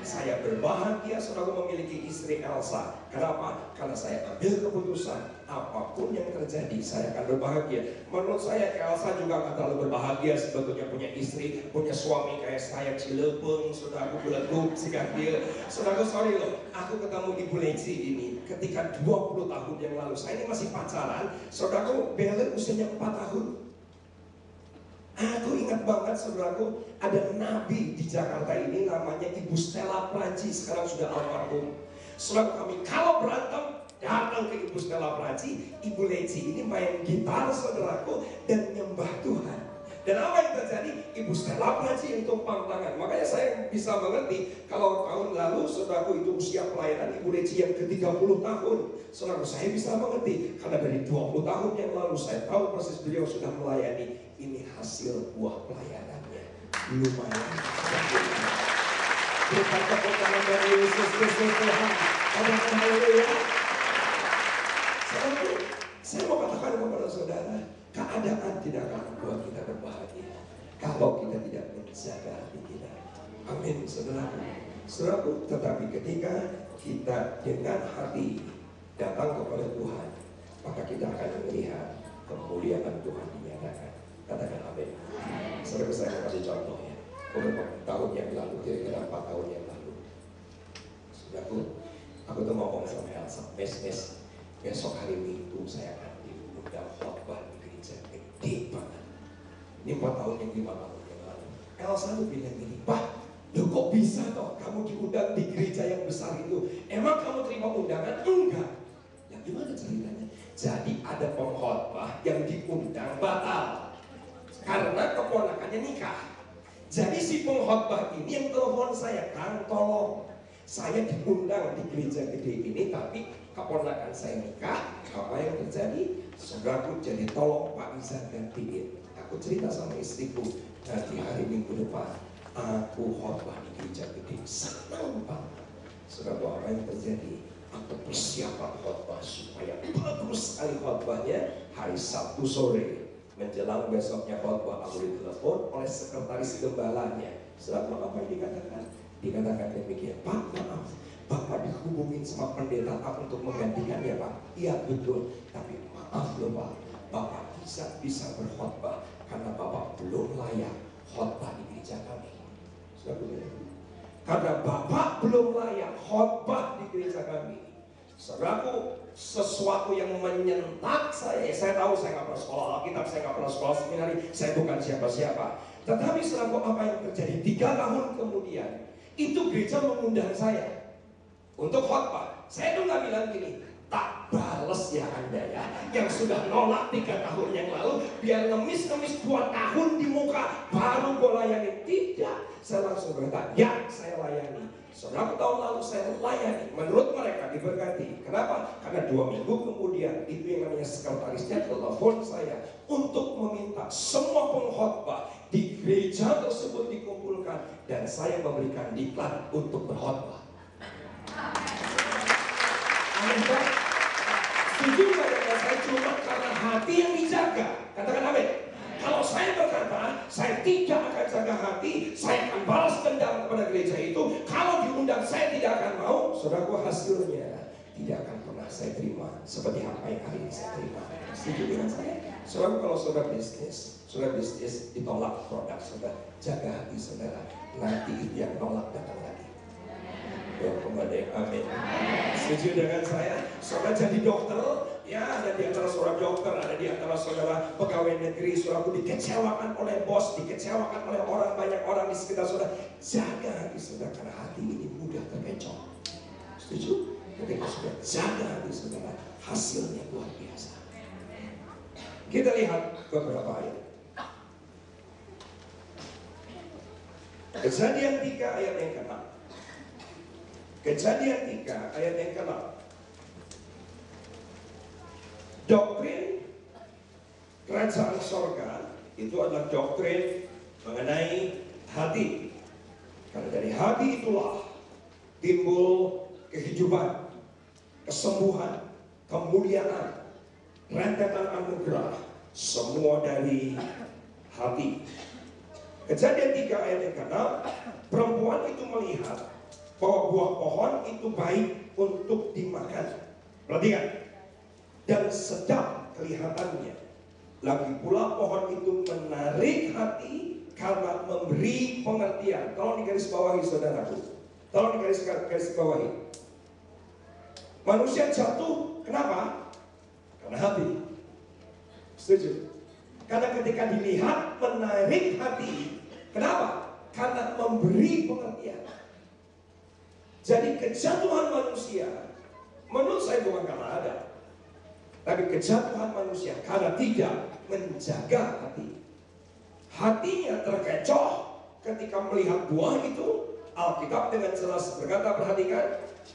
Saya berbahagia saudara memiliki istri Elsa. Kenapa? Karena saya ambil keputusan apapun yang terjadi saya akan berbahagia. Menurut saya Elsa juga gak terlalu berbahagia sebetulnya punya istri, punya suami kayak saya cilepeng, saudara belegup sikap dia. Saudara sorry loh, aku ketemu Ibu Leci ini ketika 20 tahun yang lalu. Saya ini masih pacaran, saudaraku Belle usianya 4 tahun. Aku ingat banget saudaraku, ada nabi di Jakarta ini namanya Ibu Stella Praji, sekarang sudah almarhum. Saudara kami kalau berantem datang ke Ibu Stella Praji, Ibu Leci ini main gitar saudaraku dan nyembah Tuhan. Dan apa yang terjadi? Ibu Stella Praji yang tumpang tangan. Makanya saya bisa mengerti kalau tahun lalu saudaraku itu usia pelayanan Ibu Leci yang ke-30 tahun. Saudaraku saya bisa mengerti karena dari 20 tahun yang lalu saya tahu persis beliau sudah melayani. Ini hasil buah pelayanannya. Lumayan. Berkat kepercayaan dari Yesus Kristus Tuhan. Haleluya. Saya mau katakan kepada saudara, keadaan tidak akan membuat kita berbahagia kalau kita tidak menjaga hati kita. Amin, saudaraku. Saudaraku, tetapi ketika kita dengan hati datang kepada Tuhan, maka kita akan melihat kemuliaan Tuhan dinyatakan. Katakan amin. Saudara, saya mau kasih contoh ya. Beberapa tahun yang lalu, kira-kira 4 tahun yang lalu, saudaraku, aku tuh ngomong sama Elsa, Mes, besok hari Minggu saya akan diundang khotbah di gereja gede banget. Ini 4 tahun yang 5 tahun yang lalu. Elsa tuh bilang gini, Pak, loh kok bisa toh kamu diundang di gereja yang besar itu? Emang kamu terima undangan? Enggak. Ya gimana ceritanya? Jadi ada pengkhotbah yang diundang batal karena keponakannya nikah. Jadi si pengkhotbah ini yang telepon saya, Kang tolong saya diundang di gereja gede ini tapi keponakan saya nikah. Apa yang terjadi? Saudaraku, jadi tolong Pak Iza gantiin. Aku cerita sama istriku, nanti hari Minggu depan aku khotbah di gereja gede. Senang banget. Saudaraku, apa yang terjadi? Aku persiapan khotbah supaya bagus sekali khotbahnya. Hari Sabtu sore menjelang besoknya khotbah, aku ditelepon oleh sekretaris gembalanya. Saudaraku, apa yang dikatakan? Dikatakan demikian, Pak maaf, Bapak dihubungin sama pendeta untuk menggantikan ya Pak. Iya betul, tapi maaf loh Pak, Bapak bisa berkhotbah karena Bapak belum layak khotbah di gereja kami. Karena Bapak belum layak khotbah di gereja kami. Saudaraku, sesuatu yang menyentak saya. Saya tahu saya nggak pernah sekolah Alkitab, saya nggak pernah sekolah seminari, saya bukan siapa-siapa. Tetapi saudaraku, apa yang terjadi? 3 tahun kemudian, itu gereja mengundang saya untuk khotbah. Saya tuh nggak bilang gini, tak bales ya Anda ya, yang sudah nolak 3 tahun yang lalu, biar ngemis-ngemis 2 tahun di muka, baru gue layani. Tidak, saya langsung berkata, ya saya layani. Saudara, tahun lalu saya layani, menurut mereka diberkati. Kenapa? Karena 2 minggu kemudian itu yang namanya sekretarisnya telepon saya untuk meminta semua pengkhotbah di gereja tersebut dikumpulkan dan saya memberikan diklat untuk berkhotbah. Amin. Setuju nggak dengan saya? Cuma karena hati yang dijaga. Katakan amin. Kalau saya berkata, saya tidak akan jaga hati, saya akan balas dendam kepada gereja itu. Kalau diundang saya tidak akan mau. Saudaraku, hasilnya tidak akan pernah saya terima seperti apa yang hari ini saya terima. Setuju dengan saya? Saudaraku, kalau saudara bisnis ditolak produk saudara, jaga hati saudara. Nanti itu yang nolak datang lagi. Ya, kepada yang amin. Setuju dengan saya? Saudara jadi dokter, ya ada di antara saudara dokter, ada di antara saudara pegawai negeri, saudara dikecewakan oleh bos, dikecewakan oleh orang, banyak orang di sekitar saudara. Jaga hati saudara, karena hati ini mudah terkecoh. Setuju? Ketika sudah jaga hati saudara, hasilnya luar biasa. Kita lihat beberapa ayat. Kejadian 3 ayat yang ke-6. Kejadian 3 ayat yang ke-6. Doktrin kerajaan sorga itu adalah doktrin mengenai hati. Karena dari hati itulah timbul kehidupan, kesembuhan, kemuliaan, rentetan anugerah, semua dari hati. Kejadian 3 ayat yang ke-6, perempuan itu melihat bahwa buah pohon itu baik untuk dimakan. Perhatikan. Dan sedap kelihatannya. Lagi pula pohon itu menarik hati karena memberi pengertian. Tolong digaris bawahi saudaraku. Tolong digaris bawahi. Manusia jatuh kenapa? Karena hati. Setuju? Karena ketika dilihat menarik hati. Kenapa? Karena memberi pengertian. Jadi kejatuhan manusia, menurut saya bukan karena ada, tapi kejatuhan manusia karena tidak menjaga hati. Hatinya terkecoh ketika melihat buah itu. Alkitab dengan jelas berkata, perhatikan,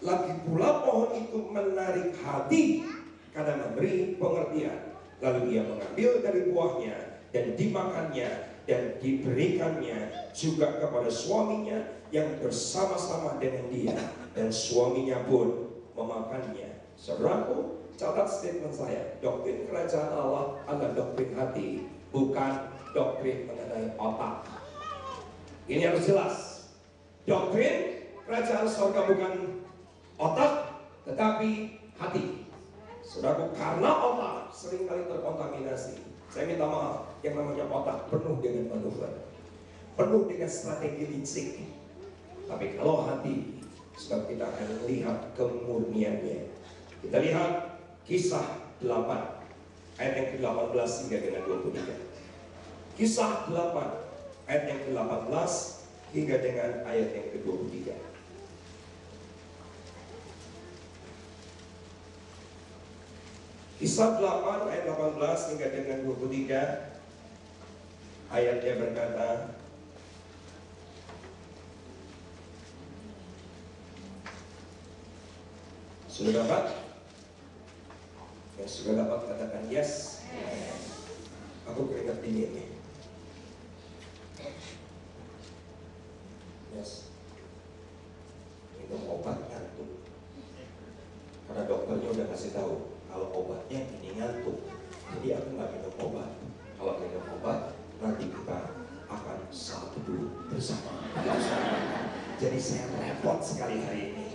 lagi pula pohon itu menarik hati karena memberi pengertian. Lalu ia mengambil dari buahnya dan dimakannya dan diberikannya juga kepada suaminya yang bersama-sama dengan dia, dan suaminya pun memakannya. Saudaraku, catat statement saya. Doktrin kerajaan Allah adalah doktrin hati, bukan doktrin mengenai otak. Ini harus jelas. Doktrin kerajaan surga bukan otak, tetapi hati. Saudaraku, karena otak seringkali terkontaminasi. Saya minta maaf, yang namanya otak penuh dengan manuver, penuh dengan strategi licik. Tapi kalau hati, sebab kita akan melihat kemurniannya. Kita lihat Kisah 8 ayat yang ke-18 hingga dengan 23. Kisah 8 ayat yang ke-18 hingga dengan ayat yang ke-23. Kisah 8 ayat 18 hingga dengan 23. Ayatnya berkata, sudah dapat? Yang sudah dapat katakan yes. Aku keringat dingin nih. Yes. Minum obat ngantuk. Karena dokternya udah kasih tahu kalau obatnya ini ngantuk. Jadi aku nggak minum obat. Kalau minum obat, nanti kita akan satu dulu bersama. Jadi saya repot sekali hari ini.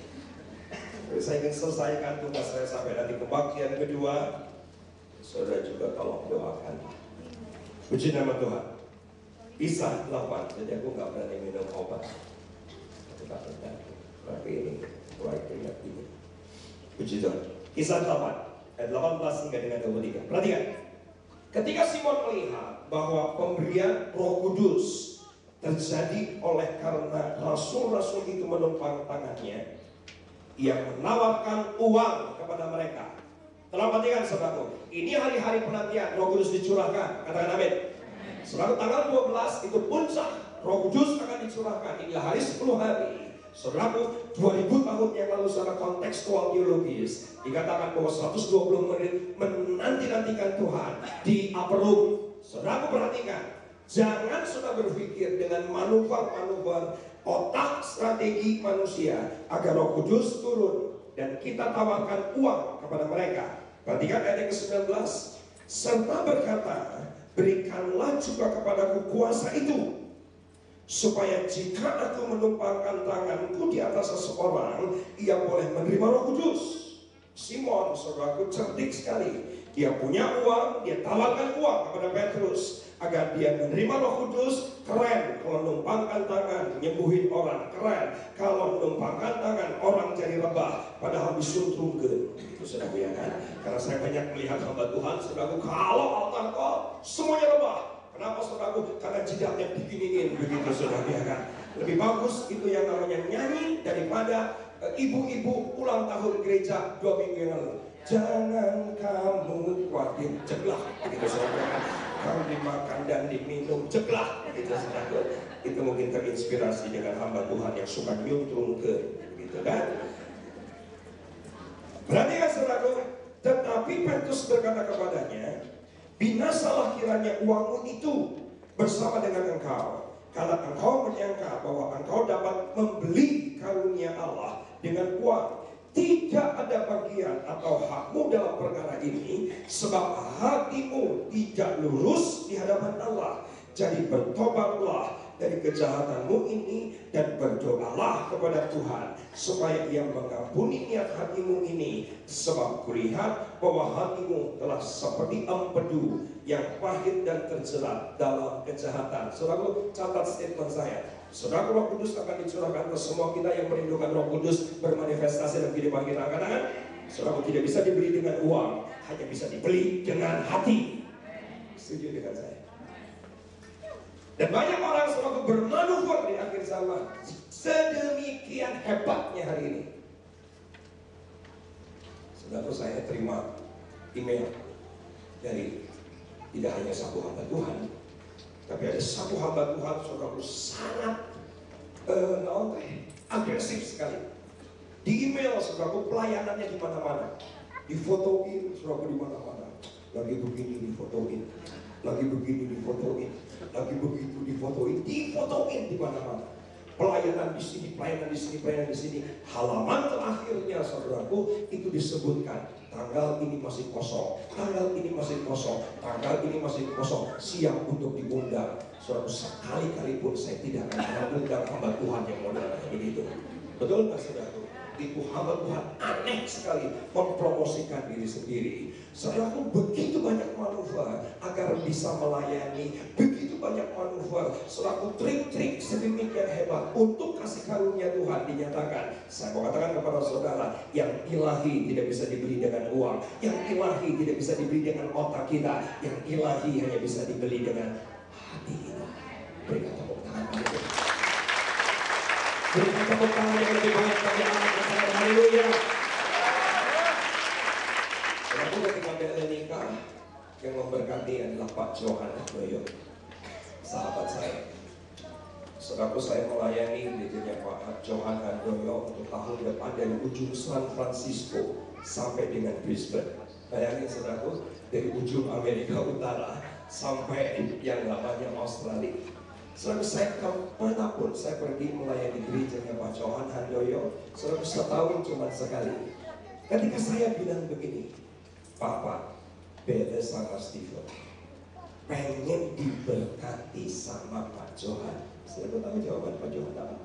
Saya ingin selesaikan tugas saya sampai nanti ke bagian kedua. Saudara juga tolong doakan. Puji nama Tuhan. Kisah 8. Jadi aku nggak berani minum obat. Aku takut ngantuk. Tapi ini mulai keringat ini. Puji Tuhan. Kisah 8 ayat 18 hingga dengan 23. Perhatikan. Ketika Simon melihat bahwa pemberian Roh Kudus terjadi oleh karena rasul-rasul itu menumpang tangannya, ia menawarkan uang kepada mereka. Telah perhatikan saudaraku, ini hari-hari penantian Roh Kudus dicurahkan. Katakan amin. Saudara, tanggal 12 itu puncak Roh Kudus akan dicurahkan. Inilah hari 10 hari. Saudaraku, 2000 tahun yang lalu secara kontekstual teologis dikatakan bahwa 120 menit menanti-nantikan Tuhan di upper room. Saudaraku perhatikan, jangan sudah berpikir dengan manuver-manuver otak strategi manusia agar Roh Kudus turun dan kita tawarkan uang kepada mereka. Perhatikan ayat yang ke-19. Serta berkata, berikanlah juga kepadaku kuasa itu, supaya jika aku menumpangkan tanganku di atas seseorang, ia boleh menerima Roh Kudus. Simon, saudaraku, cerdik sekali. Dia punya uang, dia tawarkan uang kepada Petrus agar dia menerima Roh Kudus. Keren kalau numpangkan tangan nyembuhin orang, keren kalau numpangkan tangan orang jadi rebah padahal disuntrungkan. Itu saudaraku ya kan? Karena saya banyak melihat hamba Tuhan, saudaraku, kalau altar kau semuanya rebah. Kenapa saudaraku? Karena jidatnya diginiin begitu saudara ya kan. Lebih bagus itu yang namanya nyanyi daripada ibu-ibu ulang tahun gereja 2 minggu yang lalu. Jangan kamu khawatir, ceglah begitu saudara. Kalau dimakan dan diminum, ceglah begitu saudara. Itu mungkin terinspirasi dengan hamba Tuhan yang suka nyuntrung ke gitu kan. Berarti kan saudaraku, tetapi Petrus berkata kepadanya, binasalah kiranya uangmu itu bersama dengan engkau, karena engkau menyangka bahwa engkau dapat membeli karunia Allah dengan uang. Tidak ada bagian atau hakmu dalam perkara ini, sebab hatimu tidak lurus di hadapan Allah. Jadi bertobatlah dari kejahatanmu ini dan berdoalah kepada Tuhan supaya Ia mengampuni niat hatimu ini, sebab kulihat bahwa hatimu telah seperti empedu yang pahit dan terjerat dalam kejahatan. Saudaraku, catat statement saya. Saudara, Roh Kudus akan dicurahkan ke semua kita yang merindukan Roh Kudus bermanifestasi dalam kehidupan kita. Katakan, saudara, tidak bisa dibeli dengan uang, hanya bisa dibeli dengan hati. Setuju dengan saya? Dan banyak orang, saudara, bermanuver di akhir zaman. Sedemikian hebatnya hari ini. Saudara, saya terima email dari tidak hanya satu hamba Tuhan, tapi ada satu hamba Tuhan, saudaraku, sangat agresif sekali. Di email, saudaraku, pelayanannya di mana-mana, difotoin, saudaraku, di mana-mana. Lagi begini difotoin, lagi begini difotoin, lagi begitu difotoin di mana-mana. Pelayanan di sini, pelayanan di sini, pelayanan di sini. Halaman terakhirnya, saudaraku, itu disebutkan tanggal ini masih kosong, tanggal ini masih kosong, tanggal ini masih kosong, siap untuk diundang. Saudaraku, sekali-kali pun saya tidak akan mengundang hamba Tuhan yang model kayak begitu. Betul nggak, saudaraku? Itu hamba Tuhan aneh sekali mempromosikan diri sendiri. Saudaraku, begitu banyak manuver agar bisa melayani, begitu banyak manuver, saudaraku, trik-trik sedemikian hebat untuk kasih karunia Tuhan dinyatakan. Saya mau katakan kepada saudara, yang ilahi tidak bisa dibeli dengan uang, yang ilahi tidak bisa dibeli dengan otak kita, yang ilahi hanya bisa dibeli dengan hati kita. Berikan tepuk tangan bagi Tuhan. Berikan tepuk tangan yang lebih banyak bagi Allah. Haleluya. Aku ketika Bella nikah, yang memberkati adalah Pak Johan Handoyo, sahabat saya. Saudaraku, saya melayani gerejanya Pak Johan Handoyo untuk tahun depan dari ujung San Francisco sampai dengan Brisbane. Bayangin, saudaraku, dari ujung Amerika Utara sampai yang namanya Australia. Selalu saya kemanapun saya pergi melayani gerejanya Pak Johan Handoyo, selalu setahun cuma sekali. Ketika saya bilang begini, Papa, Bella sama Steven pengen diberkati sama Pak Johan. Selalu tahu jawaban Pak Johan apa?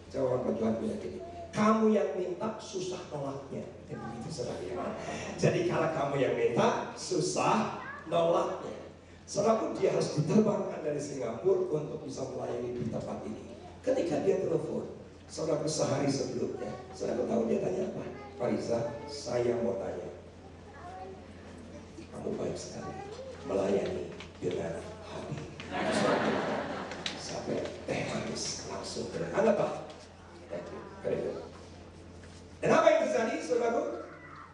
Jawaban Pak Johan bilang gini, kamu yang minta susah nolaknya. Begitu, saudara. Jadi kalau kamu yang minta susah nolaknya. Saudaraku, dia harus diterbangkan dari Singapura untuk bisa melayani di tempat ini. Ketika dia telepon, saudaraku, sehari sebelumnya, saudaraku tahu dia tanya apa? Pak Riza, saya mau tanya, kamu baik sekali melayani dengan hati. Sampai teh manis langsung berangkat, Pak. Dan apa yang terjadi, saudaraku?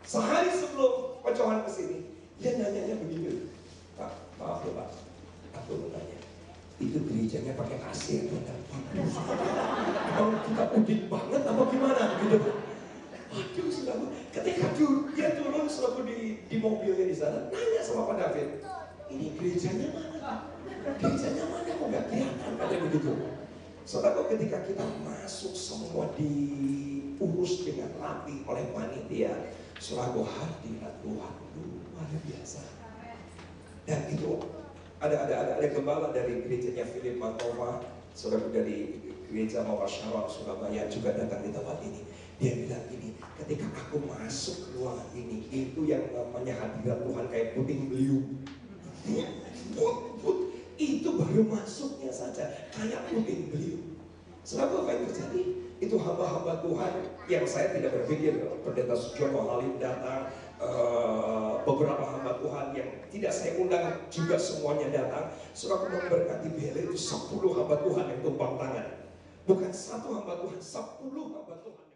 Sehari sebelum Pak Johan kesini, dia nanyanya begini, Pak, maaf ya Pak, aku mau tanya, itu gerejanya pakai AC atau enggak? Emang kita udit banget apa gimana gitu? Aduh, saudara, ketika dia turun selalu di mobilnya di sana, nanya sama Pak David, ini gerejanya mana? Gerejanya mana? Kok nggak kelihatan? Kayak begitu. Saudara, ketika kita masuk semua diurus dengan rapi oleh panitia, selalu hadirat Tuhan luar biasa. Dan itu ada gembala dari gerejanya Philip Matoma, saudara, dari gereja Mawar Sharon Surabaya juga datang di tempat ini. Dia bilang ini, ketika aku masuk ke ruangan ini, itu yang namanya hadirat Tuhan kayak puting beliung. Itu baru masuknya saja kayak puting beliung. Saudara, apa yang terjadi? Itu hamba-hamba Tuhan yang saya tidak berpikir Pendeta Sujono Halim datang, beberapa hamba Tuhan yang tidak saya undang juga semuanya datang. Saudara, memberkati Bella itu 10 hamba Tuhan yang tumpang tangan. Bukan satu hamba Tuhan, 10 hamba Tuhan.